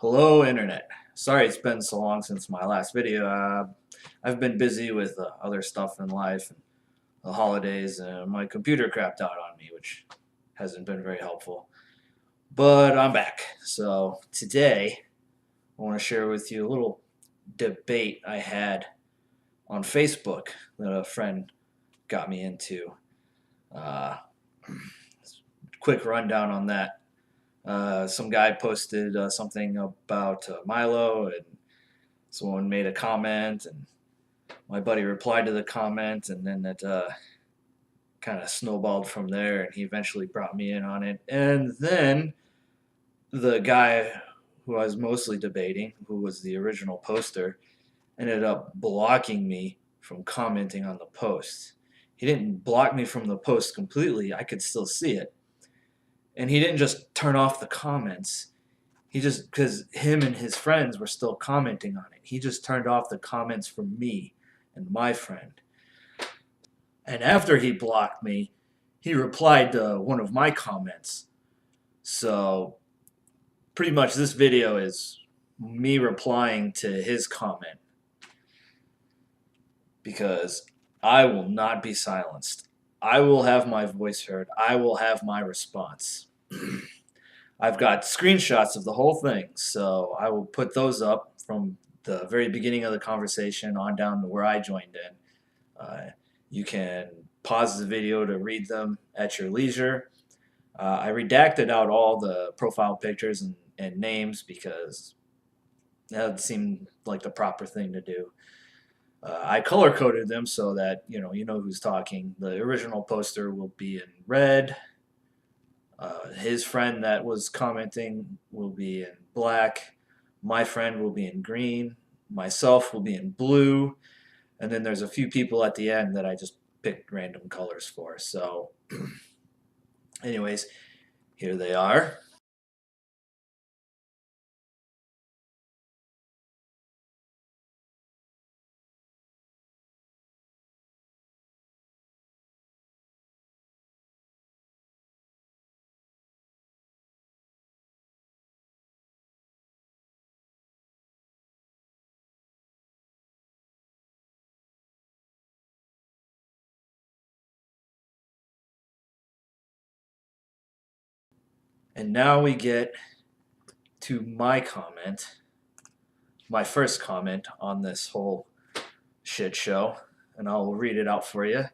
Hello, Internet. Sorry it's been so long since my last video. I've been busy with other stuff in life and the holidays, and my computer crapped out on me, which hasn't been very helpful. But I'm back. So today, I want to share with you a little debate I had on Facebook that a friend got me into. Uh, Quick rundown on that. Some guy posted something about Milo, and someone made a comment, and my buddy replied to the comment, and then it kind of snowballed from there, and he eventually brought me in on it. And then the guy who I was mostly debating, who was the original poster, ended up blocking me from commenting on the post. He didn't block me from the post completely, I could still see it. And he didn't just turn off the comments. He just, because him and his friends were still commenting on it, he just turned off the comments from me and my friend. And after he blocked me, he replied to one of my comments. So pretty much this video is me replying to his comment because I will not be silenced. I will have my voice heard. I will have my response. I've got screenshots of the whole thing, so I will put those up from the very beginning of the conversation on down to where I joined in. You can pause the video to read them at your leisure. I redacted out all the profile pictures and names because that seemed like the proper thing to do. I color coded them so that you know who's talking. The original poster will be in red. His friend that was commenting will be in black. My friend will be in green. Myself will be in blue. And then there's a few people at the end that I just picked random colors for. So anyways, here they are. And now we get to my comment, my first comment on this whole shit show, and I'll read it out for you.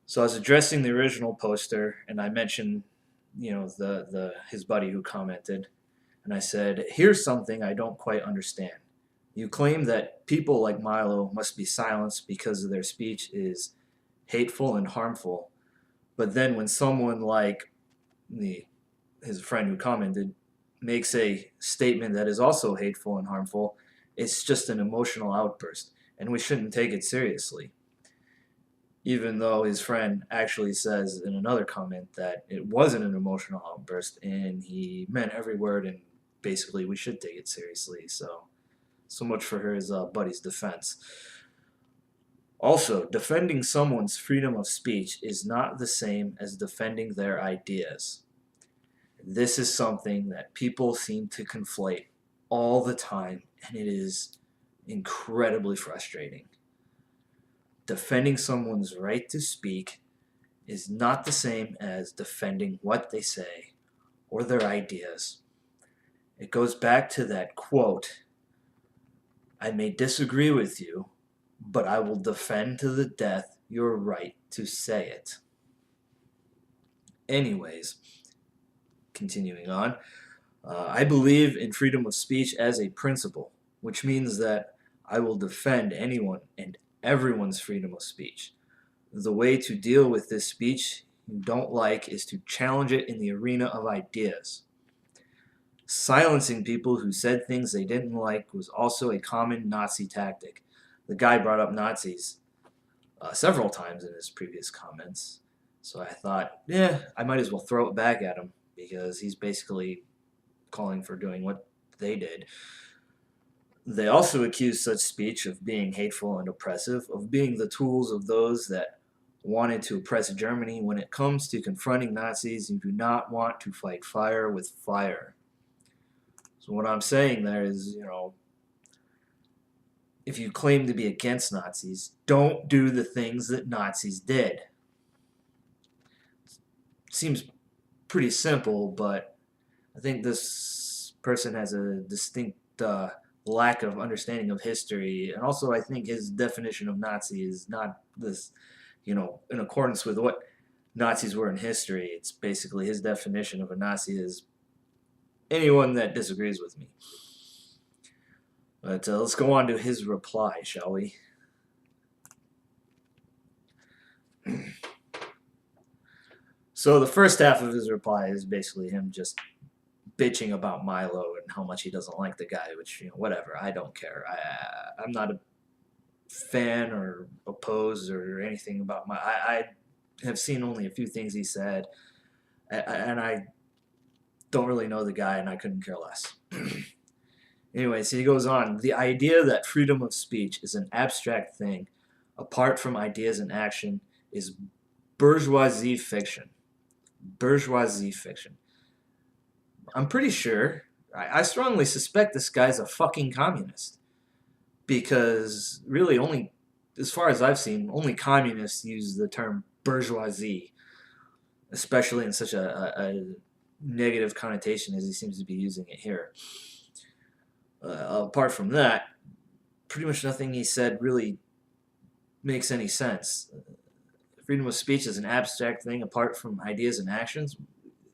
So I was addressing the original poster, and I mentioned, the his buddy who commented, and I said, "Here's something I don't quite understand. You claim that people like Milo must be silenced because their speech is hateful and harmful, but then when someone like his friend who commented makes a statement that is also hateful and harmful, it's just an emotional outburst, and we shouldn't take it seriously." Even though his friend actually says in another comment that it wasn't an emotional outburst and he meant every word, and basically we should take it seriously. So much for his buddy's defense. Also, defending someone's freedom of speech is not the same as defending their ideas. This is something that people seem to conflate all the time, and it is incredibly frustrating. Defending someone's right to speak is not the same as defending what they say or their ideas. It goes back to that quote, "I may disagree with you, but I will defend to the death your right to say it." Anyways, continuing on, I believe in freedom of speech as a principle, which means that I will defend anyone and everyone's freedom of speech. The way to deal with this speech you don't like is to challenge it in the arena of ideas. Silencing people who said things they didn't like was also a common Nazi tactic. The guy brought up Nazis several times in his previous comments, so I thought, yeah, I might as well throw it back at him because he's basically calling for doing what they did. They also accused such speech of being hateful and oppressive, of being the tools of those that wanted to oppress Germany. When it comes to confronting Nazis, you do not want to fight fire with fire. So what I'm saying there is, if you claim to be against Nazis, don't do the things that Nazis did. Seems pretty simple, but I think this person has a distinct lack of understanding of history, and also I think his definition of Nazi is not this, in accordance with what Nazis were in history. It's basically his definition of a Nazi is anyone that disagrees with me. But let's go on to his reply, shall we? So the first half of his reply is basically him just bitching about Milo and how much he doesn't like the guy, which, whatever, I don't care. I'm not a fan or opposed or anything about I have seen only a few things he said, and I don't really know the guy, and I couldn't care less. Anyway, so he goes on. The idea that freedom of speech is an abstract thing, apart from ideas and action, is bourgeoisie fiction. Bourgeoisie fiction. I'm pretty sure, I strongly suspect this guy's a fucking communist. Because really only, as far as I've seen, only communists use the term bourgeoisie, especially in such a negative connotation as he seems to be using it here. Apart from that, pretty much nothing he said really makes any sense. Freedom of speech is an abstract thing apart from ideas and actions.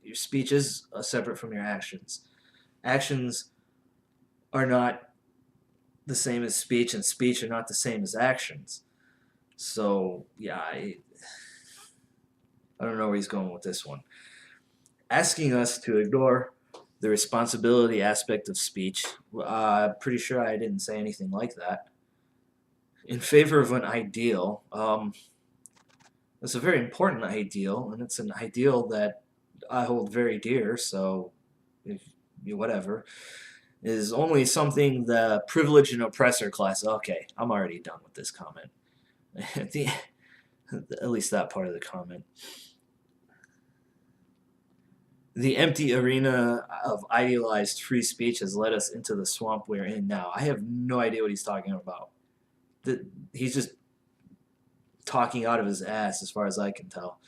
Your speech is separate from your actions. Actions are not the same as speech, and speech are not the same as actions. So, yeah, I don't know where he's going with this one. Asking us to ignore the responsibility aspect of speech, I'm pretty sure I didn't say anything like that. In favor of an ideal, it's a very important ideal, and it's an ideal that I hold very dear, so whatever, is only something the privileged and oppressor class. Okay, I'm already done with this comment. At least that part of the comment. The empty arena of idealized free speech has led us into the swamp we're in now. I have no idea what he's talking about. He's just talking out of his ass as far as I can tell.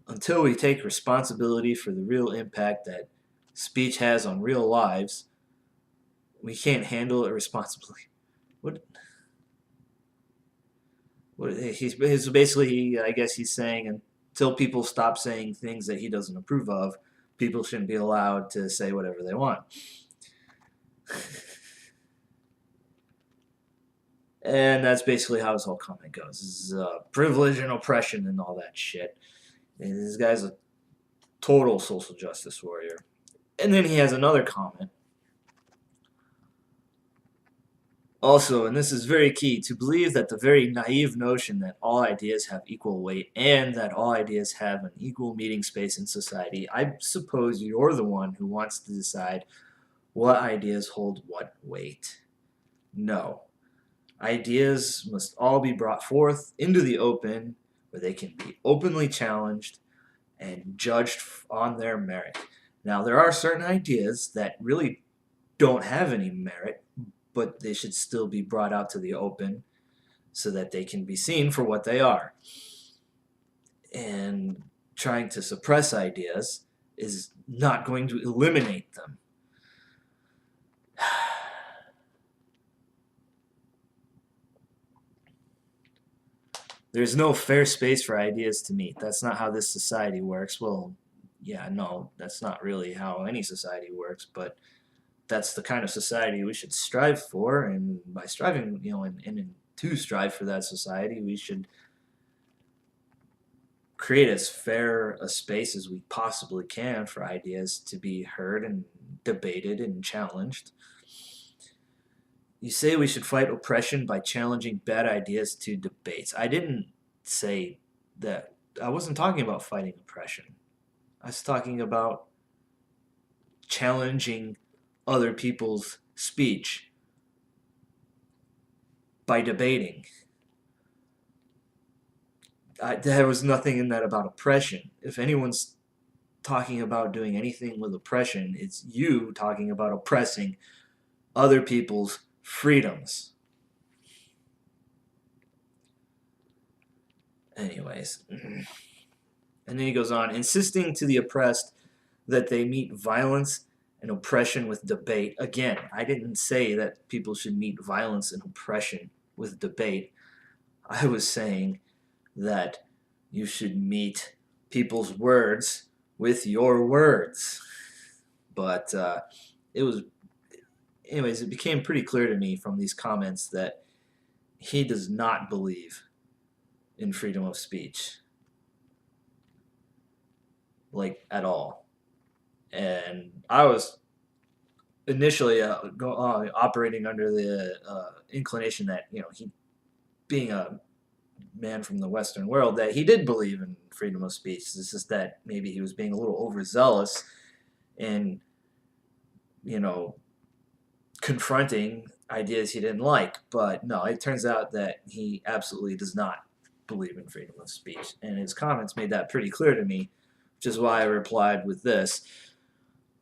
Until we take responsibility for the real impact that speech has on real lives, we can't handle it responsibly. He's basically, I guess he's saying, until people stop saying things that he doesn't approve of, people shouldn't be allowed to say whatever they want. And that's basically how his whole comment goes. This is privilege and oppression and all that shit. And this guy's a total social justice warrior. And then he has another comment. Also, and this is very key, to believe that the very naive notion that all ideas have equal weight and that all ideas have an equal meeting space in society, I suppose you're the one who wants to decide what ideas hold what weight. No. Ideas must all be brought forth into the open where they can be openly challenged and judged on their merit. Now, there are certain ideas that really don't have any merit, but they should still be brought out to the open so that they can be seen for what they are. And trying to suppress ideas is not going to eliminate them. There's no fair space for ideas to meet. That's not how this society works. Well, yeah, no, that's not really how any society works, but that's the kind of society we should strive for, and by striving, and to strive for that society, we should create as fair a space as we possibly can for ideas to be heard and debated and challenged. You say we should fight oppression by challenging bad ideas to debates. I didn't say that. I wasn't talking about fighting oppression. I was talking about challenging other people's speech by debating. There was nothing in that about oppression. If anyone's talking about doing anything with oppression. It's you talking about oppressing other people's freedoms. Anyways. And then he goes on, insisting to the oppressed that they meet violence and oppression with debate. Again, I didn't say that people should meet violence and oppression with debate. I was saying that you should meet people's words with your words. But it became pretty clear to me from these comments that he does not believe in freedom of speech, like, at all. And I was initially operating under the inclination that, he, being a man from the Western world, that he did believe in freedom of speech. It's just that maybe he was being a little overzealous in, confronting ideas he didn't like. But no, it turns out that he absolutely does not believe in freedom of speech. And his comments made that pretty clear to me, which is why I replied with this.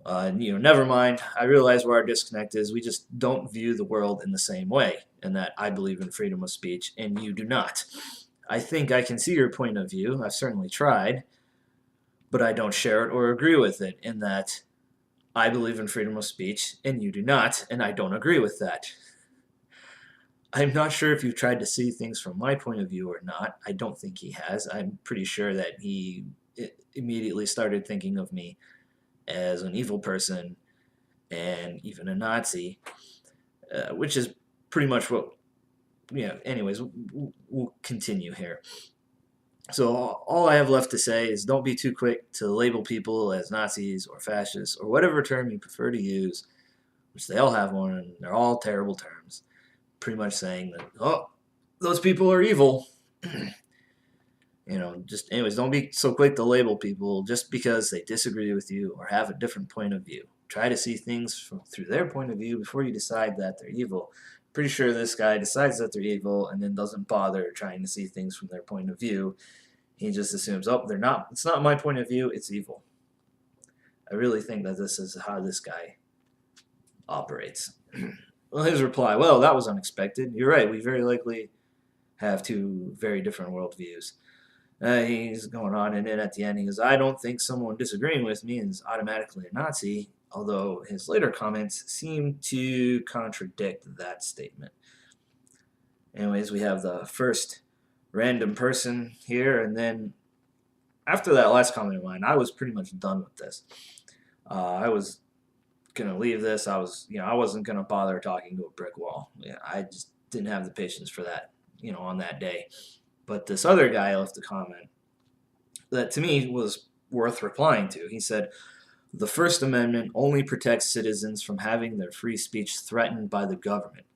Never mind. I realize where our disconnect is. We just don't view the world in the same way, and that I believe in freedom of speech, and you do not. I think I can see your point of view. I've certainly tried, but I don't share it or agree with it, in that I believe in freedom of speech, and you do not, and I don't agree with that. I'm not sure if you've tried to see things from my point of view or not. I don't think he has. I'm pretty sure that he immediately started thinking of me as an evil person and even a Nazi, which is pretty much what, anyways, we'll continue here. So all I have left to say is don't be too quick to label people as Nazis or fascists or whatever term you prefer to use, which they all have one, and they're all terrible terms, pretty much saying that, oh, those people are evil. Anyways, don't be so quick to label people just because they disagree with you or have a different point of view. Try to see things through their point of view before you decide that they're evil. Pretty sure this guy decides that they're evil and then doesn't bother trying to see things from their point of view. He just assumes, oh, they're not. It's not my point of view. It's evil. I really think that this is how this guy operates. Well, his reply, well, that was unexpected. You're right. We very likely have two very different worldviews. He's going on, and then at the end he goes, I don't think someone disagreeing with me is automatically a Nazi, although his later comments seem to contradict that statement. Anyways, we have the first random person here, and then after that last comment of mine, I was pretty much done with this. I was going to leave this. I wasn't going to bother talking to a brick wall. I just didn't have the patience for that, on that day. But this other guy left a comment that to me was worth replying to. He said, the First Amendment only protects citizens from having their free speech threatened by the government.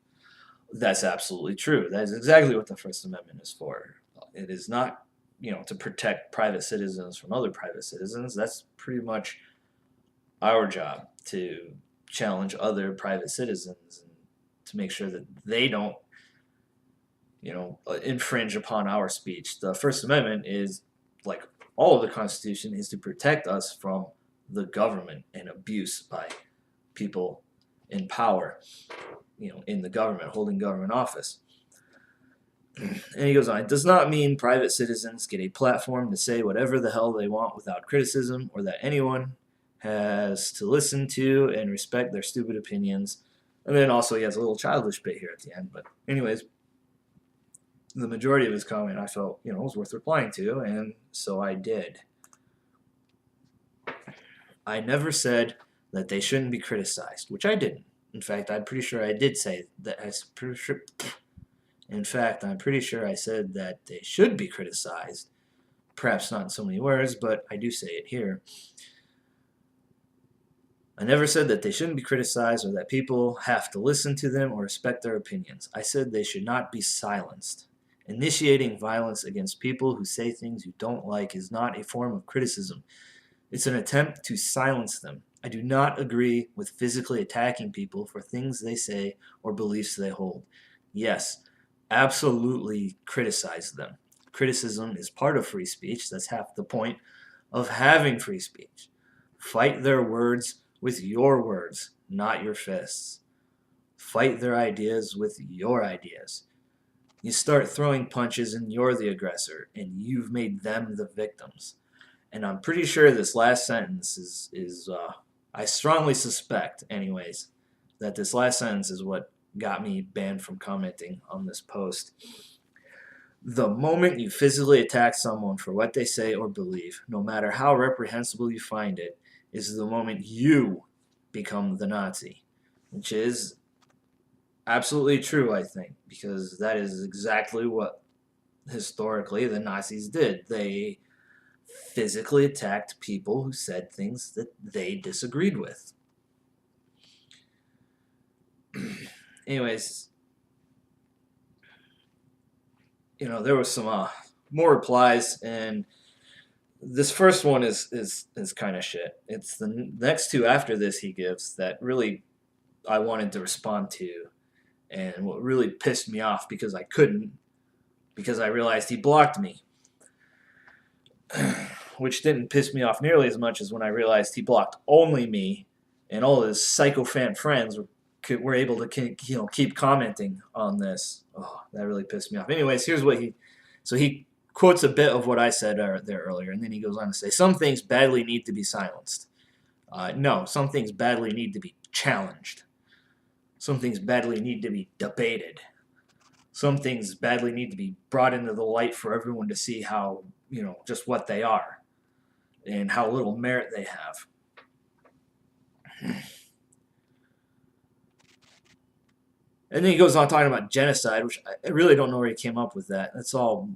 That's absolutely true. That is exactly what the First Amendment is for. It is not, to protect private citizens from other private citizens. That's pretty much our job, to challenge other private citizens and to make sure that they don't infringe upon our speech. The First Amendment is, like all of the Constitution, is to protect us from the government and abuse by people in power, in the government, holding government office. And he goes on, it does not mean private citizens get a platform to say whatever the hell they want without criticism, or that anyone has to listen to and respect their stupid opinions. And then also he has a little childish bit here at the end. But anyways, the majority of his comment I felt, was worth replying to, and so I did. I never said that they shouldn't be criticized, which I didn't. In fact, I'm pretty sure I did say that. In fact, I'm pretty sure I said that they should be criticized. Perhaps not in so many words, but I do say it here. I never said that they shouldn't be criticized or that people have to listen to them or respect their opinions. I said they should not be silenced. Initiating violence against people who say things you don't like is not a form of criticism. It's an attempt to silence them. I do not agree with physically attacking people for things they say or beliefs they hold. Yes, absolutely criticize them. Criticism is part of free speech. That's half the point of having free speech. Fight their words with your words, not your fists. Fight their ideas with your ideas. You start throwing punches and you're the aggressor, and you've made them the victims. And I'm pretty sure this last sentence is I strongly suspect, anyways, that this last sentence is what got me banned from commenting on this post. The moment you physically attack someone for what they say or believe, no matter how reprehensible you find it, is the moment you become the Nazi, which is absolutely true, I think, because that is exactly what historically the Nazis did. They physically attacked people who said things that they disagreed with. Anyways, there was some more replies, and this first one is kind of shit. It's the next two after this he gives that really I wanted to respond to, and what really pissed me off because I couldn't, because I realized he blocked me. Which didn't piss me off nearly as much as when I realized he blocked only me, and all his sycophant friends were able to keep commenting on this. Oh, that really pissed me off. Anyways, here's what he quotes a bit of what I said there earlier, and then he goes on to say, some things badly need to be silenced. No, some things badly need to be challenged. Some things badly need to be debated. Some things badly need to be brought into the light for everyone to see how, just what they are and how little merit they have. And then he goes on talking about genocide, which I really don't know where he came up with that. That's all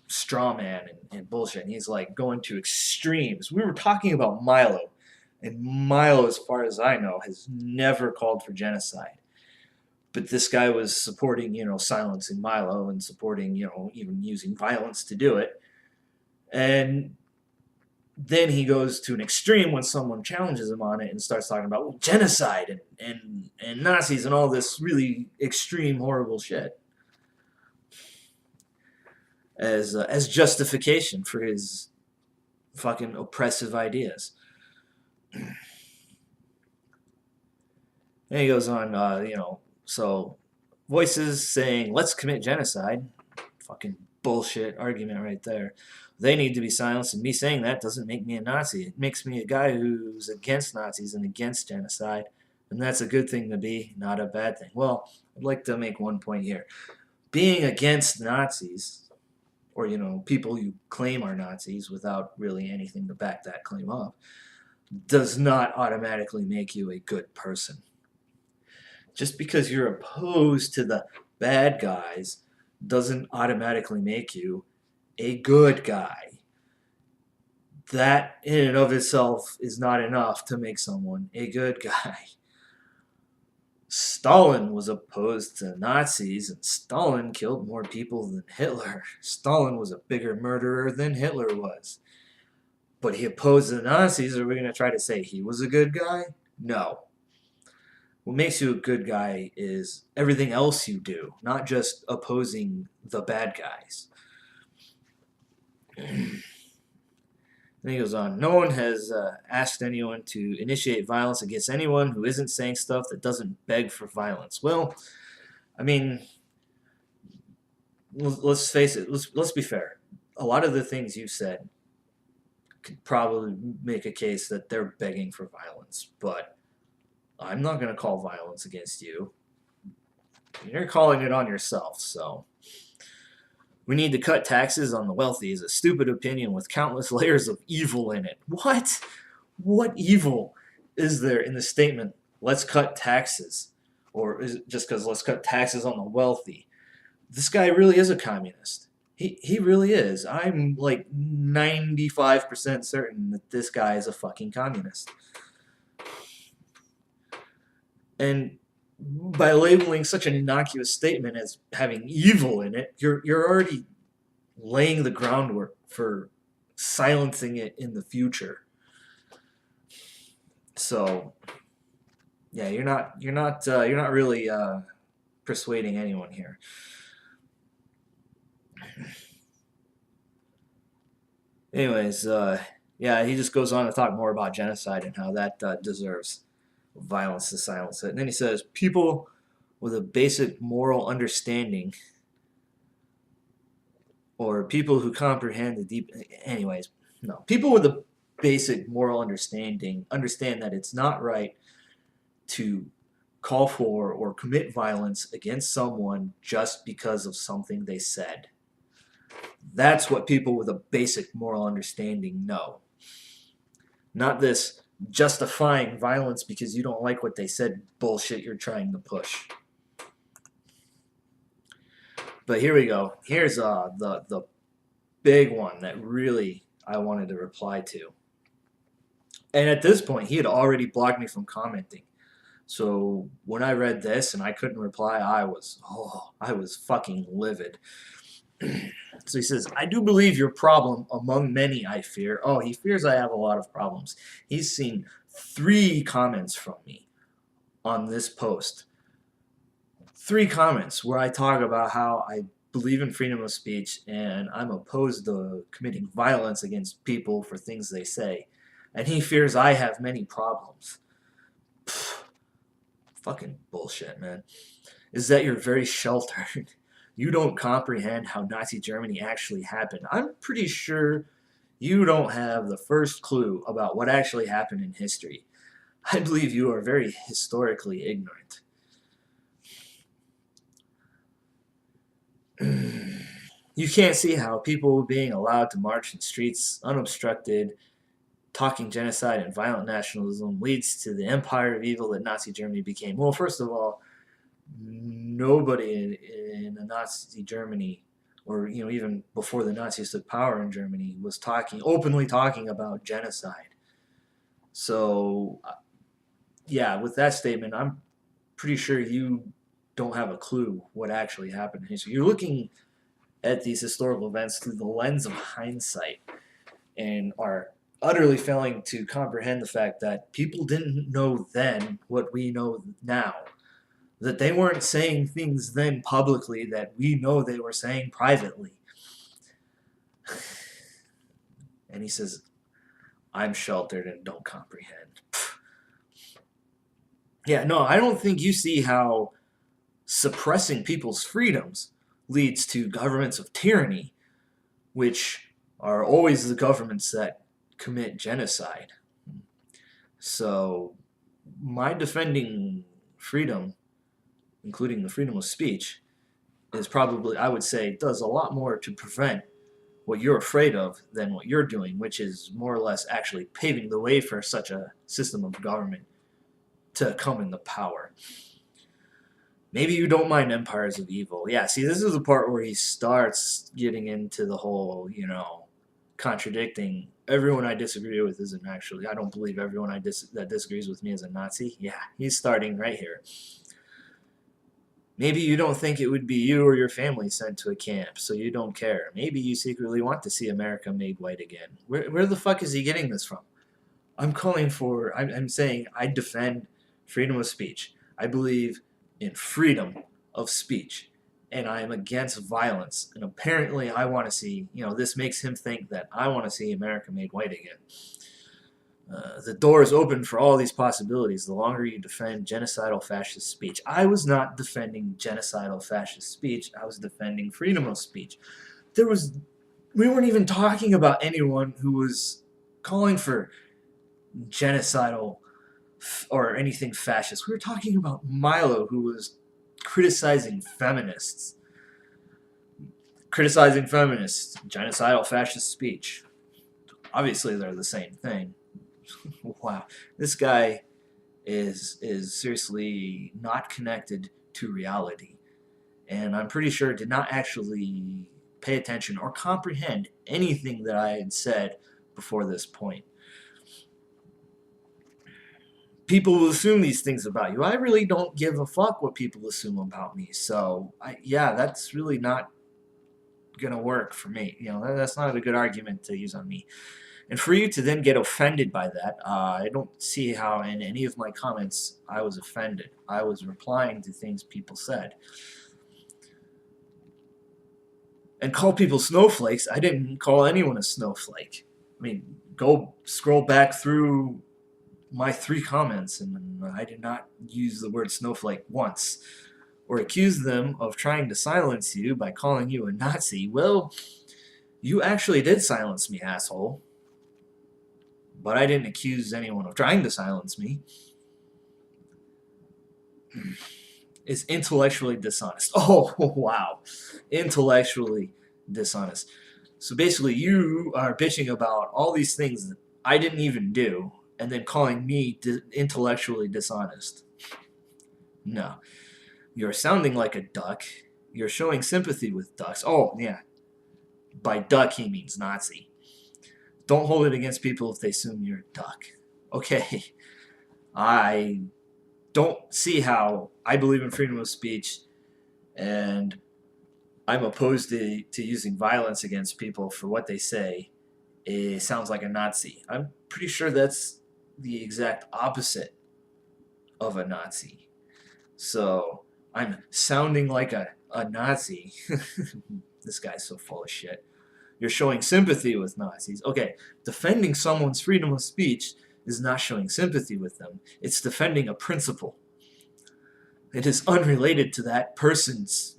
straw man and bullshit. And he's like going to extremes. We were talking about Milo, and Milo, as far as I know, has never called for genocide. But this guy was supporting, silencing Milo and supporting, even using violence to do it. And then he goes to an extreme when someone challenges him on it and starts talking about genocide and Nazis and all this really extreme, horrible shit as justification for his fucking oppressive ideas. And he goes on, so voices saying, let's commit genocide. Fucking bullshit argument right there. They need to be silenced, and me saying that doesn't make me a Nazi. It makes me a guy who's against Nazis and against genocide, and that's a good thing to be, not a bad thing. Well, I'd like to make one point here. Being against Nazis, or, people you claim are Nazis without really anything to back that claim up, does not automatically make you a good person. Just because you're opposed to the bad guys doesn't automatically make you a good guy. That in and of itself is not enough to make someone a good guy. Stalin was opposed to Nazis, and Stalin killed more people than Hitler. Stalin was a bigger murderer than Hitler was. But he opposed the Nazis. Are we going to try to say he was a good guy? No. What makes you a good guy is everything else you do, not just opposing the bad guys. Then he goes on, no one has asked anyone to initiate violence against anyone who isn't saying stuff that doesn't beg for violence. Well, I mean, let's face it, let's be fair. A lot of the things you said could probably make a case that they're begging for violence, but I'm not going to call violence against you. You're calling it on yourself, so. We need to cut taxes on the wealthy is a stupid opinion with countless layers of evil in it. What? What evil is there in the statement, let's cut taxes? Or is it just because let's cut taxes on the wealthy? This guy really is a communist. He really is. I'm like 95% certain that this guy is a fucking communist. And by labeling such an innocuous statement as having evil in it, you're already laying the groundwork for silencing it in the future. So, yeah, you're not really persuading anyone here. Anyways, Yeah, he just goes on to talk more about genocide and how that deserves violence to silence it. And then he says, people with a basic moral understanding, or people who comprehend the deep. Anyways, no. People with a basic moral understanding understand that it's not right to call for or commit violence against someone just because of something they said. That's what people with a basic moral understanding know. Not this justifying violence because you don't like what they said bullshit you're trying to push. But here we go. Here's the big one that really I wanted to reply to. And at this point, he had already blocked me from commenting. So when I read this and I couldn't reply, I was fucking livid. So he says, I do believe your problem among many I fear. Oh, he fears I have a lot of problems. He's seen 3 comments from me on this post. 3 comments where I talk about how I believe in freedom of speech and I'm opposed to committing violence against people for things they say. And he fears I have many problems. Pfft, fucking bullshit, man. Is that you're very sheltered. You don't comprehend how Nazi Germany actually happened. I'm pretty sure you don't have the first clue about what actually happened in history. I believe you are very historically ignorant. You can't see how people being allowed to march in streets unobstructed, talking genocide and violent nationalism leads to the empire of evil that Nazi Germany became. Well, first of all, nobody in Nazi Germany, or even before the Nazis took power in Germany, was openly talking about genocide. So, yeah, with that statement, I'm pretty sure you don't have a clue what actually happened in history. You're looking at these historical events through the lens of hindsight and are utterly failing to comprehend the fact that people didn't know then what we know now. That they weren't saying things then publicly that we know they were saying privately. And he says, I'm sheltered and don't comprehend. Yeah, no, I don't think you see how suppressing people's freedoms leads to governments of tyranny, which are always the governments that commit genocide. So, my defending freedom, including the freedom of speech, is probably, I would say, does a lot more to prevent what you're afraid of than what you're doing, which is more or less actually paving the way for such a system of government to come into power. Maybe you don't mind empires of evil. Yeah, see, this is the part where he starts getting into the whole, contradicting. Everyone I disagree with isn't actually. I don't believe everyone that disagrees with me is a Nazi. Yeah, he's starting right here. Maybe you don't think it would be you or your family sent to a camp, so you don't care. Maybe you secretly want to see America made white again. Where the fuck is he getting this from? I'm saying I defend freedom of speech. I believe in freedom of speech. And I am against violence. And apparently I want to see, this makes him think that I want to see America made white again. The door is open for all these possibilities the longer you defend genocidal fascist speech. I was not defending genocidal fascist speech. I was defending freedom of speech. We weren't even talking about anyone who was calling for genocidal or anything fascist. We were talking about Milo, who was criticizing feminists. Genocidal fascist speech. Obviously, they're the same thing. Wow, this guy is seriously not connected to reality, and I'm pretty sure did not actually pay attention or comprehend anything that I had said before this point. People will assume these things about you. I really don't give a fuck what people assume about me. So, that's really not gonna work for me. That's not a good argument to use on me. And for you to then get offended by that, I don't see how in any of my comments I was offended. I was replying to things people said. And call people snowflakes, I didn't call anyone a snowflake. I mean, go scroll back through my 3 comments, and I did not use the word snowflake once, or accuse them of trying to silence you by calling you a Nazi. Well, you actually did silence me, asshole. But I didn't accuse anyone of trying to silence me. Is intellectually dishonest. Oh, wow. Intellectually dishonest. So basically, you are bitching about all these things that I didn't even do, and then calling me intellectually dishonest. No. You're sounding like a duck. You're showing sympathy with ducks. Oh, yeah. By duck, he means Nazi. Don't hold it against people if they assume you're a duck. Okay. I don't see how I believe in freedom of speech, and I'm opposed to using violence against people for what they say. It sounds like a Nazi. I'm pretty sure that's the exact opposite of a Nazi. So I'm sounding like a Nazi. This guy's so full of shit. You're showing sympathy with Nazis. Okay, defending someone's freedom of speech is not showing sympathy with them. It's defending a principle. It is unrelated to that person's,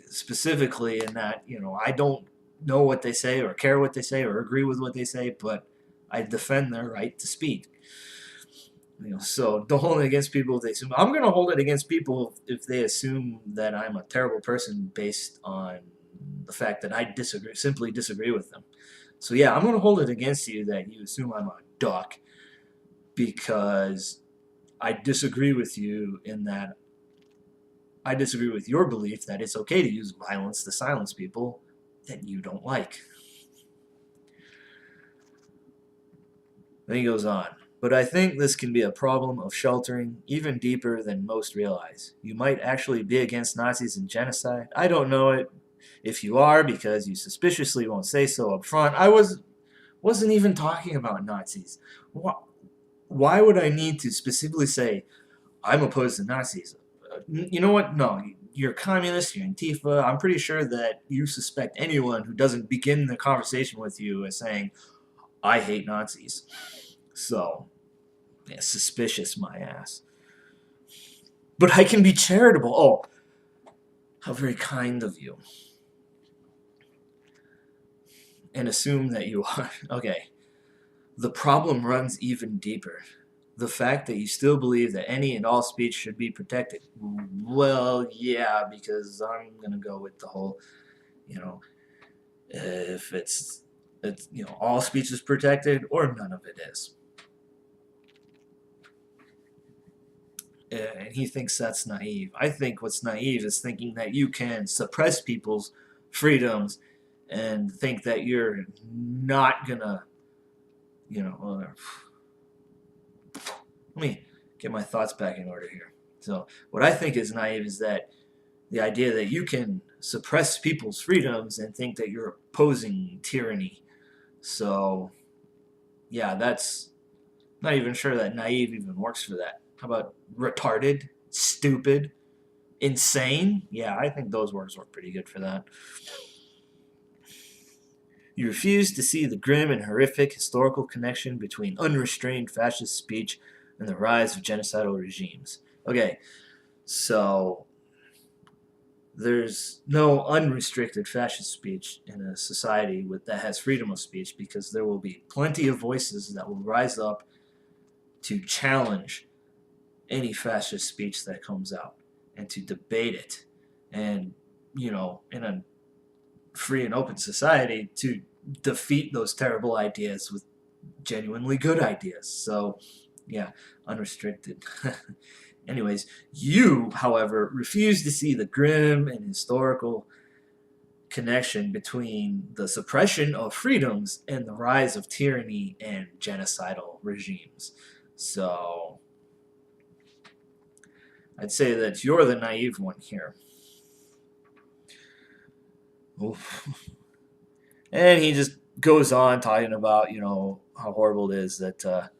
specifically in that, I don't know what they say or care what they say or agree with what they say, but I defend their right to speak. So don't hold it against people if they assume. I'm going to hold it against people if they assume that I'm a terrible person based on the fact that I simply disagree with them. So yeah, I'm going to hold it against you that you assume I'm a duck because I disagree with you in that I disagree with your belief that it's okay to use violence to silence people that you don't like. Then he goes on. But I think this can be a problem of sheltering even deeper than most realize. You might actually be against Nazis and genocide. I don't know it if you are because you suspiciously won't say so up front. I wasn't even talking about Nazis. Why would I need to specifically say I'm opposed to Nazis? You know what? No, you're communist, you're Antifa. I'm pretty sure that you suspect anyone who doesn't begin the conversation with you as saying, I hate Nazis. So, yeah, suspicious, my ass. But I can be charitable. Oh, how very kind of you. And assume that you are. Okay. The problem runs even deeper. The fact that you still believe that any and all speech should be protected. Well, yeah, because I'm going to go with the whole, if it's all speech is protected or none of it is. And he thinks that's naive. I think what's naive is thinking that you can suppress people's freedoms and think that you're not gonna, let me get my thoughts back in order here. So what I think is naive is that the idea that you can suppress people's freedoms and think that you're opposing tyranny. So, yeah, that's not even sure that naive even works for that. How about retarded, stupid, insane? Yeah, I think those words work pretty good for that. You refuse to see the grim and horrific historical connection between unrestrained fascist speech and the rise of genocidal regimes. Okay, so there's no unrestricted fascist speech in a society that has freedom of speech because there will be plenty of voices that will rise up to challenge any fascist speech that comes out and to debate it. And, in a free and open society to defeat those terrible ideas with genuinely good ideas. So, yeah, unrestricted. Anyways, you, however, refuse to see the grim and historical connection between the suppression of freedoms and the rise of tyranny and genocidal regimes. So, I'd say that you're the naive one here. Oof. And he just goes on talking about, how horrible it is that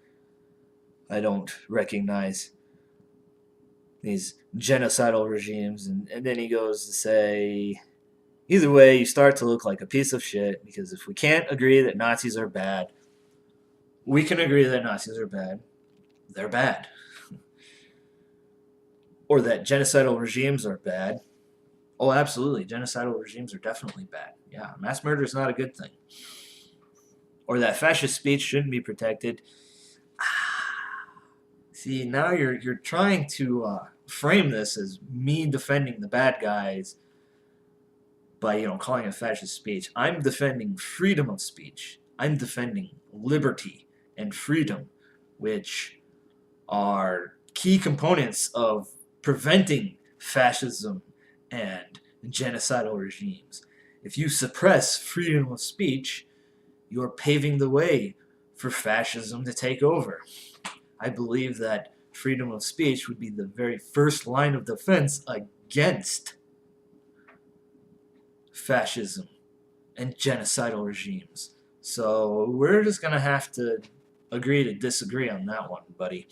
I don't recognize these genocidal regimes. And then he goes to say, either way, you start to look like a piece of shit because if we can't agree that Nazis are bad, We can agree that Nazis are bad. They're bad. Or that genocidal regimes are bad. Oh, absolutely. Genocidal regimes are definitely bad. Yeah, mass murder is not a good thing. Or that fascist speech shouldn't be protected. See, now you're trying to frame this as me defending the bad guys by calling it fascist speech. I'm defending freedom of speech. I'm defending liberty and freedom, which are key components of preventing fascism and genocidal regimes. If you suppress freedom of speech, you're paving the way for fascism to take over. I believe that freedom of speech would be the very first line of defense against fascism and genocidal regimes. So we're just going to have to agree to disagree on that one, buddy.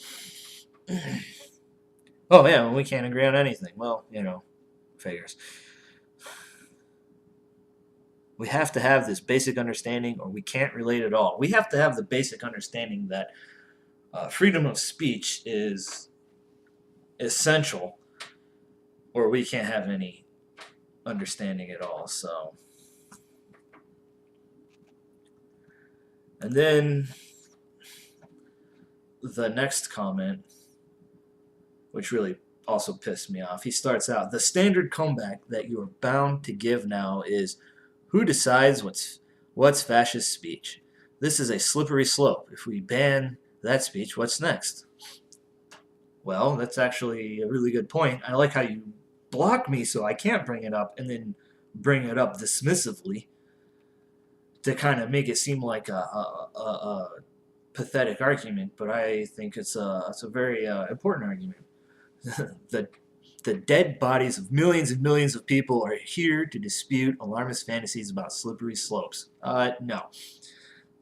Oh, yeah, well, we can't agree on anything. Well, figures. We have to have this basic understanding, or we can't relate at all. We have to have the basic understanding that freedom of speech is essential, or we can't have any understanding at all. So, and then the next comment, which really also pissed me off, he starts out, the standard comeback that you are bound to give now is, who decides what's fascist speech? This is a slippery slope. If we ban that speech, what's next? Well, that's actually a really good point. I like how you block me so I can't bring it up and then bring it up dismissively to kind of make it seem like a pathetic argument, but I think it's a very important argument. The dead bodies of millions and millions of people are here to dispute alarmist fantasies about slippery slopes. No.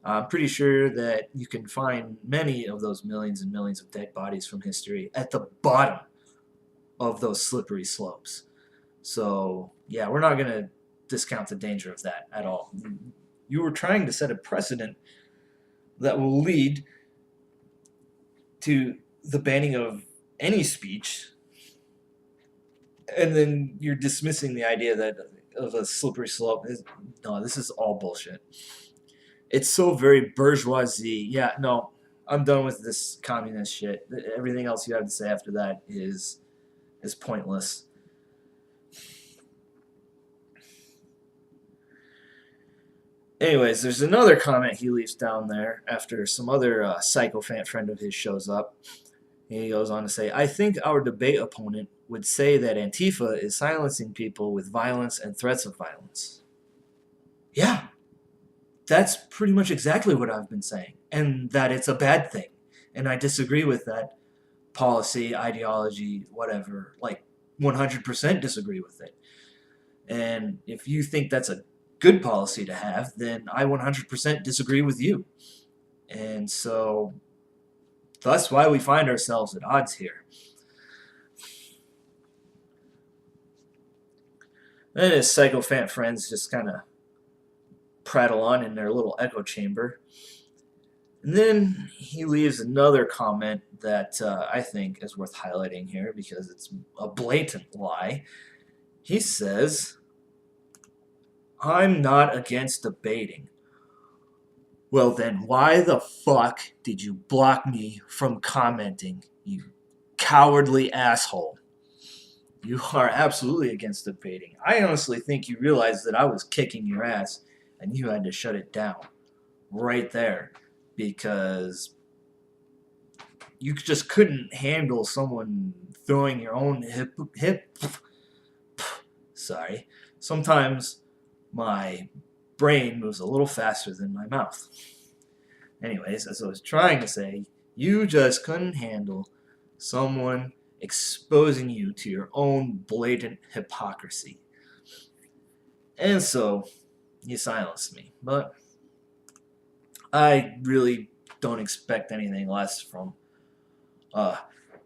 I'm pretty sure that you can find many of those millions and millions of dead bodies from history at the bottom of those slippery slopes. So, yeah, we're not going to discount the danger of that at all. You were trying to set a precedent that will lead to the banning of any speech, and then you're dismissing the idea that of a slippery slope. No, this is all bullshit. It's so very bourgeoisie. Yeah, no, I'm done with this communist shit. Everything else you have to say after that is pointless. Anyways, there's another comment he leaves down there after some other sycophant friend of his shows up. He goes on to say, I think our debate opponent would say that Antifa is silencing people with violence and threats of violence. Yeah, that's pretty much exactly what I've been saying, and that it's a bad thing. And I disagree with that policy, ideology, whatever, like 100% disagree with it. And if you think that's a good policy to have, then I 100% disagree with you. And so that's why we find ourselves at odds here. And his sycophant friends just kind of prattle on in their little echo chamber. And then he leaves another comment that I think is worth highlighting here because it's a blatant lie. He says, I'm not against debating. Well then, why the fuck did you block me from commenting, you cowardly asshole? You are absolutely against debating. I honestly think you realized that I was kicking your ass and you had to shut it down right there because you just couldn't handle someone throwing your own sorry. Sometimes my brain moves a little faster than my mouth. Anyways, as I was trying to say, you just couldn't handle someone exposing you to your own blatant hypocrisy. And so, you silenced me. But I really don't expect anything less from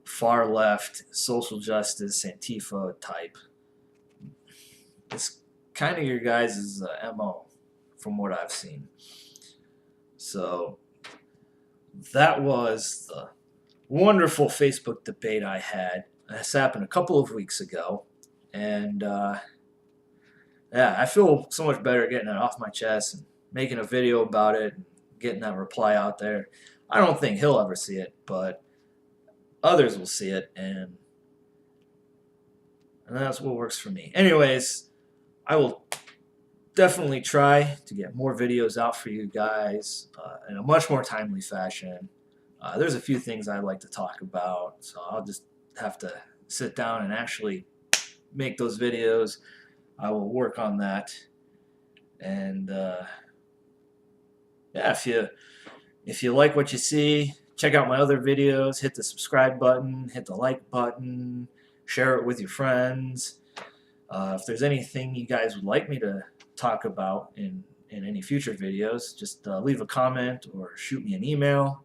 far left, social justice, Antifa type. It's kind of your guys' MO from what I've seen. So, that was the wonderful Facebook debate I had. This happened a couple of weeks ago, and yeah, I feel so much better getting it off my chest and making a video about it, and getting that reply out there. I don't think he'll ever see it, but others will see it, and that's what works for me. Anyways, I will definitely try to get more videos out for you guys in a much more timely fashion. There's a few things I'd like to talk about, so I'll just have to sit down and actually make those videos. I will work on that, and yeah, if you like what you see, check out my other videos. Hit the subscribe button, hit the like button, share it with your friends. If there's anything you guys would like me to talk about in any future videos, just leave a comment or shoot me an email.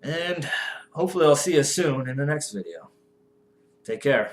And hopefully I'll see you soon in the next video. Take care.